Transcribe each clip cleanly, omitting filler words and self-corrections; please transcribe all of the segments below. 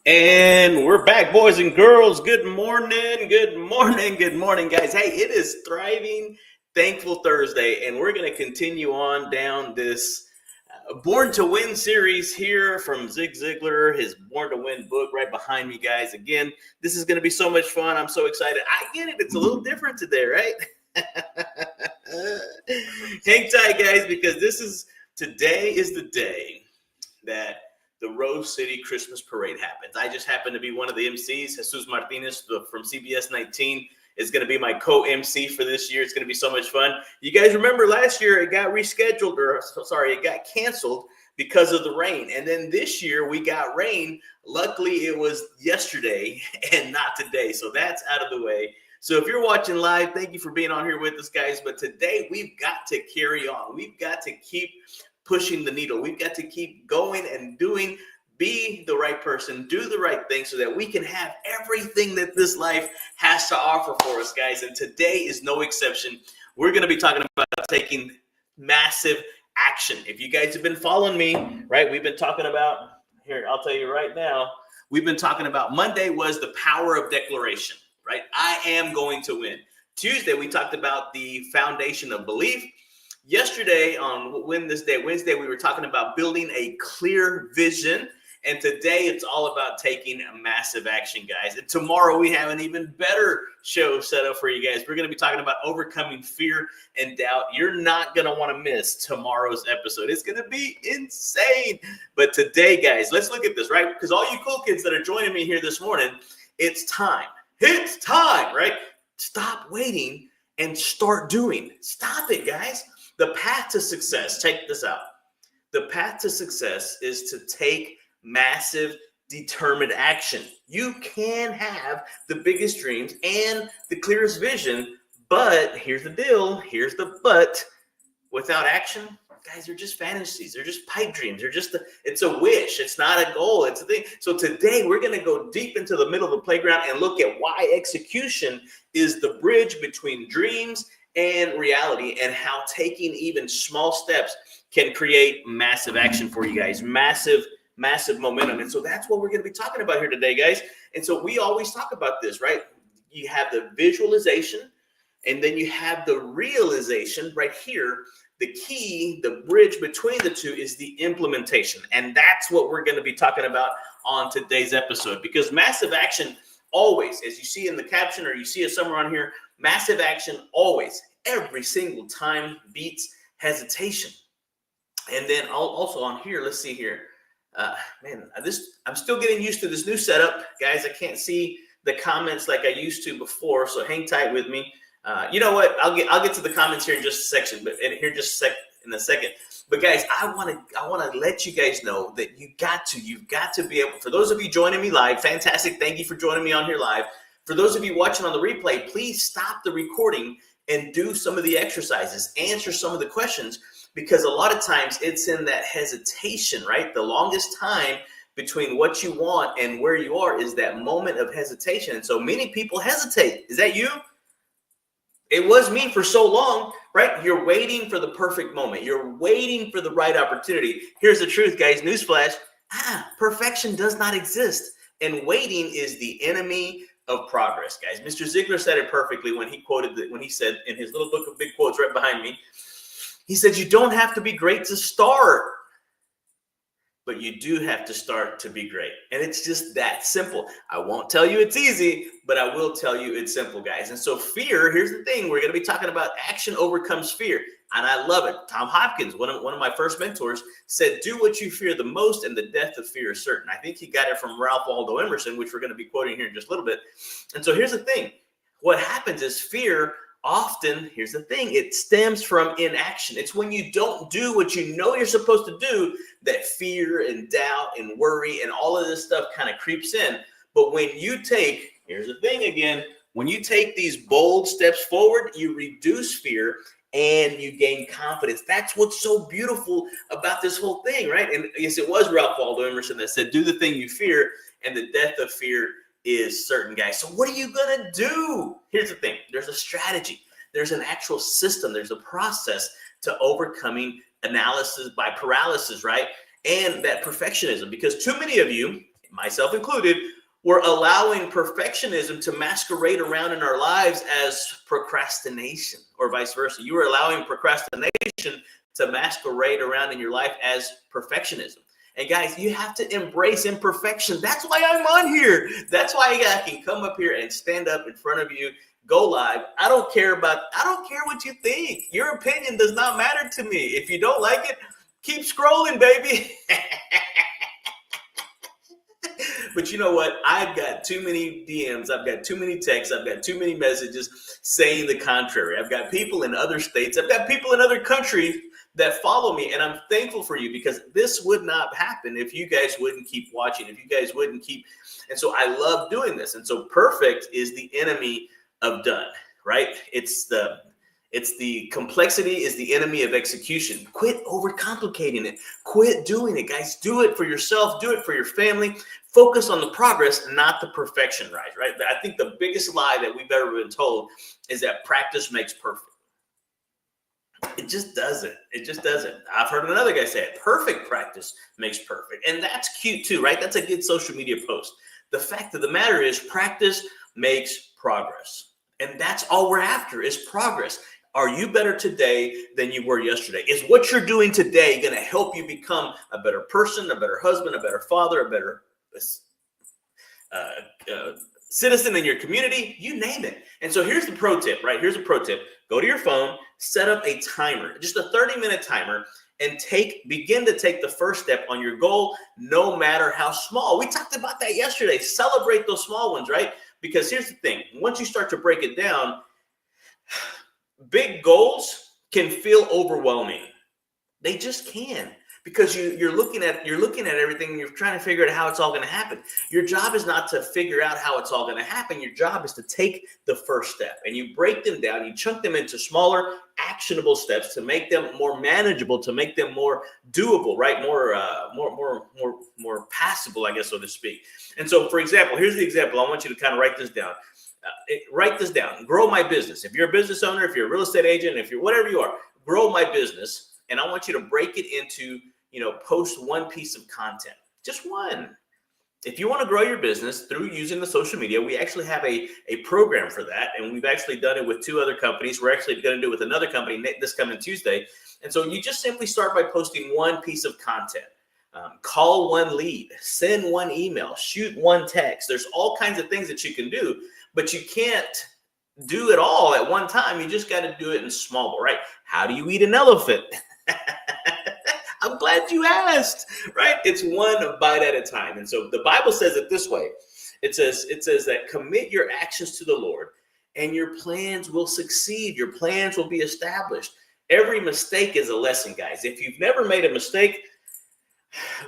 And we're back, boys and girls. Good morning, guys. Hey, it is Thriving Thankful Thursday, and we're going to continue on down this Born to Win series here from Zig Ziglar, his Born to Win book right behind me, guys. Again, this is going to be so much fun. I'm so excited. I get it. It's a little different today, right? Hang tight, guys, because today is the day that the Rose City Christmas Parade happens. I just happen to be one of the MCs. Jesus Martinez from CBS 19 is going to be my co-MC for this year. It's going to be so much fun. You guys remember last year it got rescheduled, it got canceled because of the rain. And then this year we got rain. Luckily, it was yesterday and not today. So that's out of the way. So if you're watching live, thank you for being on here with us, guys. But today we've got to carry on. We've got to keep pushing the needle. We've got to keep going and be the right person, do the right thing so that we can have everything that this life has to offer for us, guys. And today is no exception. We're going to be talking about taking massive action. If you guys have been following me, right, we've been talking about, here, I'll tell you right now, we've been talking about Monday was the power of declaration, right? I am going to win. Tuesday, we talked about the foundation of belief. Yesterday on Wednesday, we were talking about building a clear vision. And today it's all about taking massive action, guys. And tomorrow we have an even better show set up for you guys. We're going to be talking about overcoming fear and doubt. You're not going to want to miss tomorrow's episode. It's going to be insane. But today, guys, let's look at this, right? Because all you cool kids that are joining me here this morning, it's time. It's time, right? Stop waiting and start doing. Stop it, guys. The path to success, check this out. The path to success is to take massive, determined action. You can have the biggest dreams and the clearest vision, but here's the deal. Here's the but. Without action, guys, they're just fantasies. They're just pipe dreams. It's a wish. It's not a goal. It's a thing. So today we're going to go deep into the middle of the playground and look at why execution is the bridge between dreams and reality, and how taking even small steps can create massive action for you guys, massive momentum. And so that's what we're going to be talking about here today, guys. And so we always talk about this, right? You have the visualization, and then you have the realization right here. The key, the bridge between the two is the implementation. And that's what we're going to be talking about on today's episode, because massive action always, as you see in the caption or you see it somewhere on here, massive action always, every single time beats hesitation. And then also on here, let's see here. I'm still getting used to this new setup, guys. I can't see the comments like I used to before, so hang tight with me. You know what? I'll get to the comments here in just a section, in a second. But guys, I want to let you guys know that you've got to be able. For those of you joining me live, fantastic. Thank you for joining me on here live. For those of you watching on the replay, please stop the recording and do some of the exercises, answer some of the questions, because a lot of times it's in that hesitation, right? The longest time between what you want and where you are is that moment of hesitation. And so many people hesitate. Is that you? It was me for so long, right? You're waiting for the perfect moment. You're waiting for the right opportunity. Here's the truth, guys. Newsflash. Perfection does not exist. And waiting is the enemy of progress, guys. Mr. Ziglar said it perfectly when he said in his little book of big quotes right behind me, he said, you don't have to be great to start, but you do have to start to be great. And it's just that simple. I won't tell you it's easy, but I will tell you it's simple, guys. And so fear, here's the thing. We're going to be talking about action overcomes fear. And I love it. Tom Hopkins, one of my first mentors, said, do what you fear the most, and the death of fear is certain. I think he got it from Ralph Waldo Emerson, which we're going to be quoting here in just a little bit. And so here's the thing. What happens is fear often, here's the thing, it stems from inaction. It's when you don't do what you know you're supposed to do that fear and doubt and worry and all of this stuff kind of creeps in. But when you take, here's the thing again, when you take these bold steps forward, you reduce fear and you gain confidence. That's what's so beautiful about this whole thing, right? And yes, it was Ralph Waldo Emerson that said, do the thing you fear, and the death of fear is certain, guys. So what are you going to do? Here's the thing. There's a strategy. There's an actual system. There's a process to overcoming analysis by paralysis, right? And that perfectionism, because too many of you, myself included, we're allowing perfectionism to masquerade around in our lives as procrastination, or vice versa. You are allowing procrastination to masquerade around in your life as perfectionism. And guys, you have to embrace imperfection. That's why I'm on here. That's why I can come up here and stand up in front of you, go live. I don't care what you think. Your opinion does not matter to me. If you don't like it, keep scrolling, baby. But you know what? I've got too many DMs. I've got too many texts. I've got too many messages saying the contrary. I've got people in other states. I've got people in other countries that follow me. And I'm thankful for you, because this would not happen if you guys wouldn't keep watching, if you guys wouldn't keep. And so I love doing this. And so perfect is the enemy of done, right? It's the complexity is the enemy of execution. Quit overcomplicating it. Quit doing it, guys. Do it for yourself. Do it for your family. Focus on the progress, not the perfection, right? I think the biggest lie that we've ever been told is that practice makes perfect. It just doesn't. It just doesn't. I've heard another guy say it. Perfect practice makes perfect. And that's cute too, right? That's a good social media post. The fact of the matter is practice makes progress. And that's all we're after is progress. Are you better today than you were yesterday? Is what you're doing today going to help you become a better person, a better husband, a better father, a better citizen in your community? You name it. And so here's the pro tip, right? Here's a pro tip. Go to your phone, set up a timer, just a 30-minute timer, and begin to take the first step on your goal, no matter how small. We talked about that yesterday. Celebrate those small ones, right? Because here's the thing. Once you start to break it down, big goals can feel overwhelming. They just can, because you're looking at everything and you're trying to figure out how it's all going to happen. Your job is not to figure out how it's all going to happen. Your job is to take the first step, and you break them down. You chunk them into smaller, actionable steps to make them more manageable, to make them more doable, right? More passable, I guess, so to speak. And so, for example, here's the example. I want you to kind of write this down. Write this down. Grow my business. If you're a business owner, if you're a real estate agent, if you're whatever you are, grow my business. And I want you to break it into, post one piece of content, just one. If you want to grow your business through using the social media, we actually have a program for that. And we've actually done it with 2 other companies. We're actually going to do it with another company this coming Tuesday. And so you just simply start by posting one piece of content. Call one lead, send one email, shoot one text. There's all kinds of things that you can do, but you can't do it all at one time. You just got to do it in small, right? How do you eat an elephant? I'm glad you asked, right? It's one bite at a time. And so the Bible says it this way. It says that commit your actions to the Lord and your plans will succeed. Your plans will be established. Every mistake is a lesson, guys. If you've never made a mistake,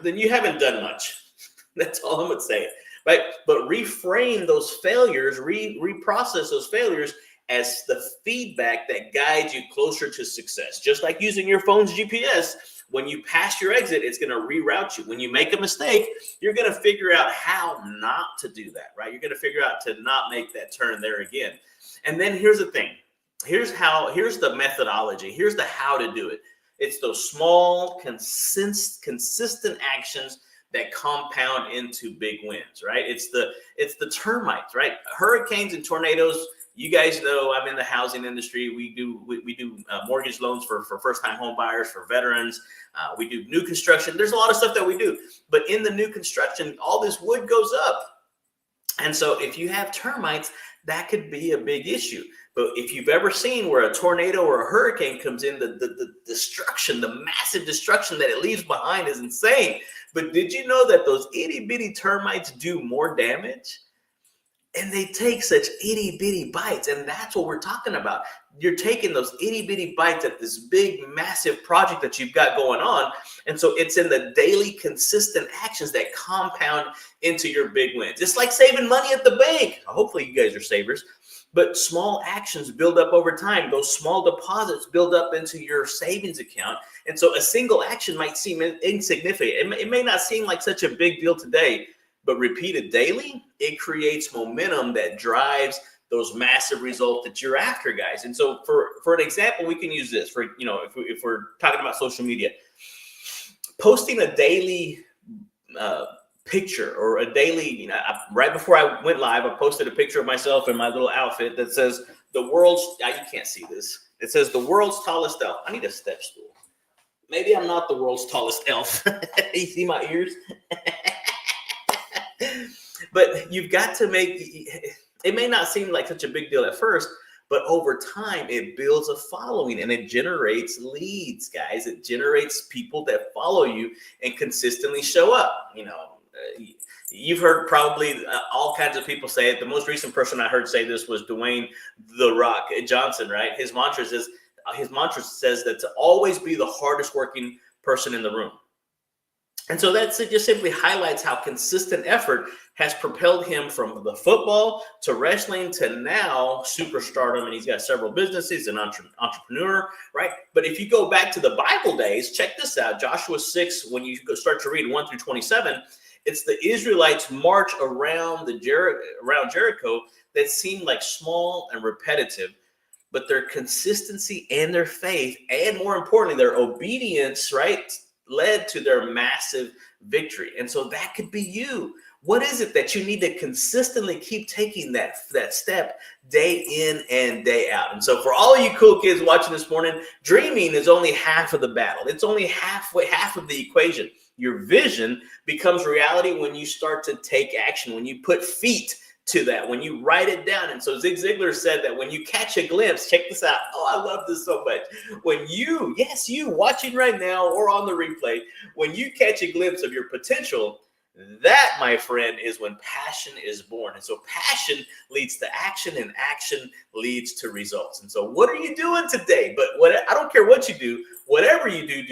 then you haven't done much. That's all I'm going to say, right? But reframe those failures, reprocess those failures as the feedback that guides you closer to success. Just like using your phone's GPS, when you pass your exit, it's going to reroute you. When you make a mistake, you're going to figure out how not to do that, right? You're going to figure out to not make that turn there again. And then here's the thing. Here's the methodology. Here's the how to do it. It's those small, consistent actions that compound into big wins, right? It's the termites, right? Hurricanes and tornadoes. You guys know I'm in the housing industry. We do mortgage loans for first-time home buyers, for veterans. We do new construction. There's a lot of stuff that we do. But in the new construction, all this wood goes up. And so if you have termites, that could be a big issue. But if you've ever seen where a tornado or a hurricane comes in, the destruction, the massive destruction that it leaves behind is insane. But did you know that those itty bitty termites do more damage? And they take such itty bitty bites. And that's what we're talking about. You're taking those itty bitty bites at this big, massive project that you've got going on. And so it's in the daily, consistent actions that compound into your big wins. It's like saving money at the bank. Hopefully you guys are savers. But small actions build up over time. Those small deposits build up into your savings account. And so a single action might seem insignificant. It may not seem like such a big deal today, but repeated daily, it creates momentum that drives those massive results that you're after, guys. And so for an example, we can use this for, if we're talking about social media, posting a daily picture or a daily, right before I went live, I posted a picture of myself in my little outfit that says you can't see this. It says the world's tallest elf. I need a step stool. Maybe I'm not the world's tallest elf. You see my ears? But you've got to it may not seem like such a big deal at first, but over time it builds a following and it generates leads, guys. It generates people that follow you and consistently show up. You've heard probably all kinds of people say it. The most recent person I heard say this was Dwayne "The Rock" Johnson, right? His mantra says that to always be the hardest working person in the room. And so it just simply highlights how consistent effort has propelled him from the football to wrestling to now superstardom. And he's got several businesses, an entrepreneur, right? But if you go back to the Bible days, check this out. Joshua 6, when you start to read 1 through 27, it's the Israelites' march around Jericho that seemed like small and repetitive. But their consistency and their faith, and more importantly, their obedience, right, led to their massive victory. And so that could be you. What is it that you need to consistently keep taking that step day in and day out? And so for all of you cool kids watching this morning, dreaming is only half of the battle. It's only half of the equation. Your vision becomes reality when you start to take action, when you put feet to that, when you write it down. And so Zig Ziglar said that when you catch a glimpse, check this out. Oh, I love this so much. When you watching right now or on the replay, when you catch a glimpse of your potential, that, my friend, is when passion is born. And so passion leads to action, and action leads to results. And so what are you doing today? But I don't care what you do, whatever you do,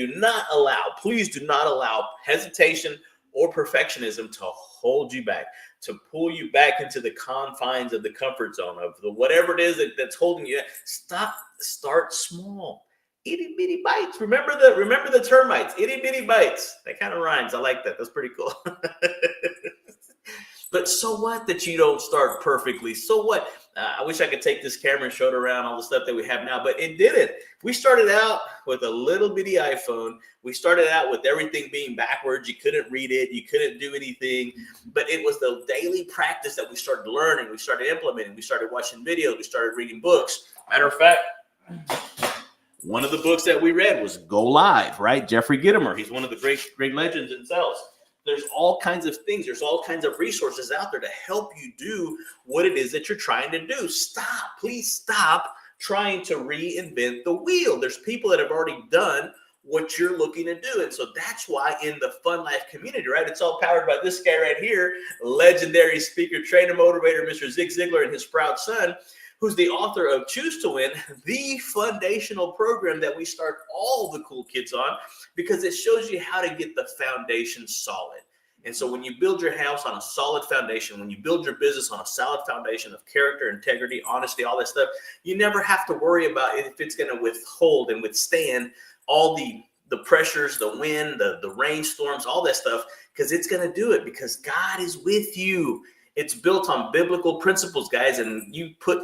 please do not allow hesitation or perfectionism to hold you back, to pull you back into the confines of the comfort zone of whatever it is that's holding you. Start small. Itty bitty bites. Remember the termites. Itty bitty bites. That kind of rhymes. I like that. That's pretty cool. But so what that you don't start perfectly? So what? I wish I could take this camera and show it around all the stuff that we have now, but it didn't. We started out with a little bitty iPhone. We started out with everything being backwards. You couldn't read it. You couldn't do anything. But it was the daily practice that we started learning. We started implementing. We started watching videos. We started reading books. Matter of fact, one of the books that we read was Go Live, right? Jeffrey Gitomer. He's one of the great legends in sales. There's all kinds of things. There's all kinds of resources out there to help you do what it is that you're trying to do. Please stop trying to reinvent the wheel. There's people that have already done what you're looking to do. And so that's why in the Fun Life community, right, it's all powered by this guy right here, legendary speaker, trainer, motivator, Mr. Zig Ziglar, and his proud son, who's the author of Choose to Win, the foundational program that we start all the cool kids on, because it shows you how to get the foundation solid. And so when you build your house on a solid foundation, when you build your business on a solid foundation of character, integrity, honesty, all that stuff, you never have to worry about if it's going to withhold and withstand all the pressures, the wind, the rainstorms, all that stuff, because it's going to do it because God is with you. It's built on biblical principles, guys, and you put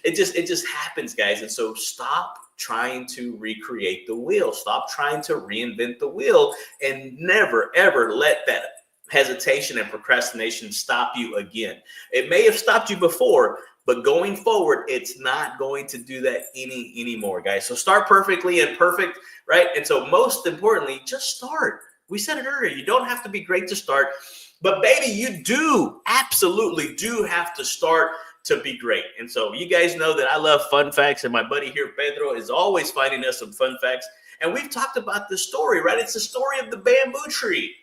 it just happens, guys. And so stop trying to recreate the wheel. Stop trying to reinvent the wheel, and never ever let that hesitation and procrastination stop you again. It may have stopped you before, but going forward, it's not going to do that anymore, guys. So start perfectly and perfect, right? And so most importantly, just start. We said it earlier. You don't have to be great to start. But baby, you absolutely do have to start to be great. And so you guys know that I love fun facts, and my buddy here, Pedro, is always finding us some fun facts. And we've talked about this story, right? It's the story of the bamboo tree,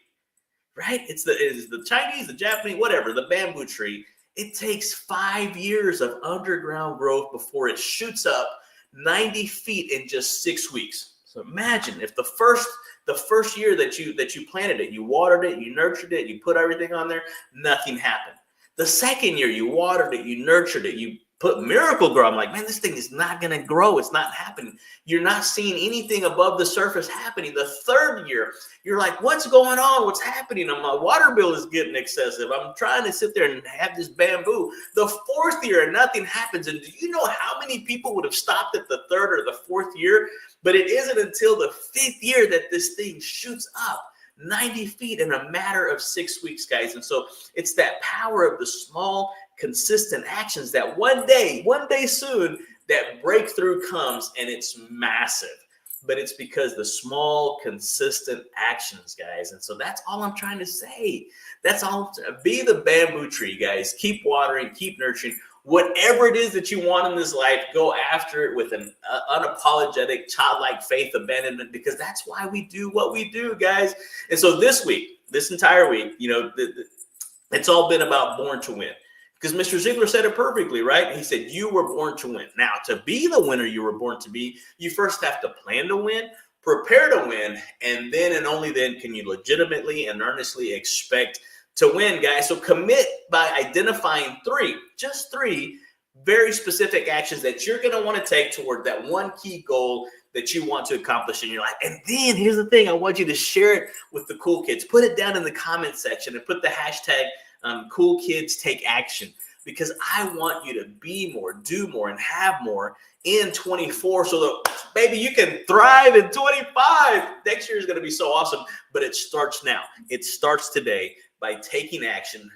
right? It's the Chinese, the Japanese, whatever, the bamboo tree. It takes 5 years of underground growth before it shoots up 90 feet in just 6 weeks. So imagine if the first year that you planted it, you watered it, you nurtured it, you put everything on there, nothing happened. The second year you watered it, you nurtured it, you put Miracle Grow. I'm like, man, this thing is not going to grow. It's not happening. You're not seeing anything above the surface happening. The third year, you're like, what's going on? What's happening? My water bill is getting excessive. I'm trying to sit there and have this bamboo. The fourth year, nothing happens. And do you know how many people would have stopped at the third or the fourth year? But it isn't until the fifth year that this thing shoots up 90 feet in a matter of 6 weeks, guys. And so it's that power of the small, consistent actions that one day soon, that breakthrough comes, and it's massive. But it's because the small, consistent actions, guys. And so that's all I'm trying to say. That's all. Be the bamboo tree, guys. Keep watering, keep nurturing. Whatever it is that you want in this life, go after it with an unapologetic, childlike faith, abandonment, because that's why we do what we do, guys. And so this week, this entire week, it's all been about born to win. Because Mr. Ziglar said it perfectly, right? He said, you were born to win. Now, to be the winner you were born to be, you first have to plan to win, prepare to win, and then and only then can you legitimately and earnestly expect to win, guys. So commit by identifying just three very specific actions that you're going to want to take toward that one key goal that you want to accomplish in your life. And then here's the thing. I want you to share it with the cool kids. Put it down in the comment section and put the hashtag cool kids take action, because I want you to be more, do more, and have more in 24 so that, baby, you can thrive in 25. Next year is going to be so awesome, but it starts now. It starts today by taking action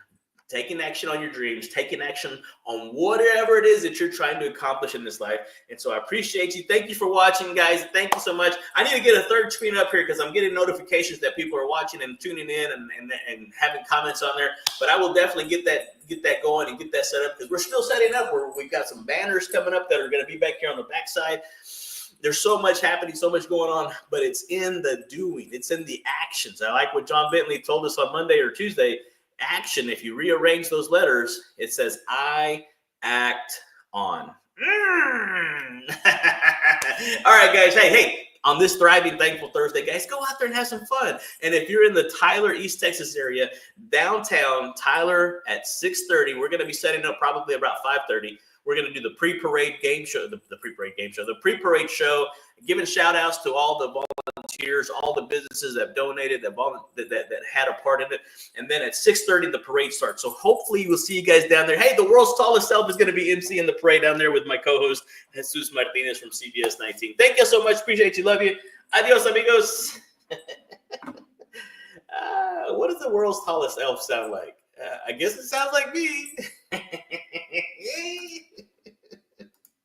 on your dreams, taking action on whatever it is that you're trying to accomplish in this life. And so I appreciate you. Thank you for watching, guys. Thank you so much. I need to get a third screen up here because I'm getting notifications that people are watching and tuning in and having comments on there. But I will definitely get that going and get that set up, because we're still setting up. We've got some banners coming up that are going to be back here on the backside. There's so much happening, so much going on, but it's in the doing. It's in the actions. I like what John Bentley told us on Monday or Tuesday. Action, if you rearrange those letters, it says I act on. All right, guys. Hey, on this Thriving Thankful Thursday, guys, go out there and have some fun. And if you're in the Tyler, East Texas area, downtown Tyler at 6:30, we're going to be setting up probably about 5:30. We're going to do the pre-parade game show, the pre-parade show, giving shout outs to all the volunteers, all the businesses that donated, that had a part in it. And then at 6:30, the parade starts. So hopefully we'll see you guys down there. Hey, the world's tallest self is going to be emceeing the parade down there with my co-host, Jesus Martinez from CBS 19. Thank you so much. Appreciate you. Love you. Adios, amigos. What does the world's tallest elf sound like? I guess it sounds like me.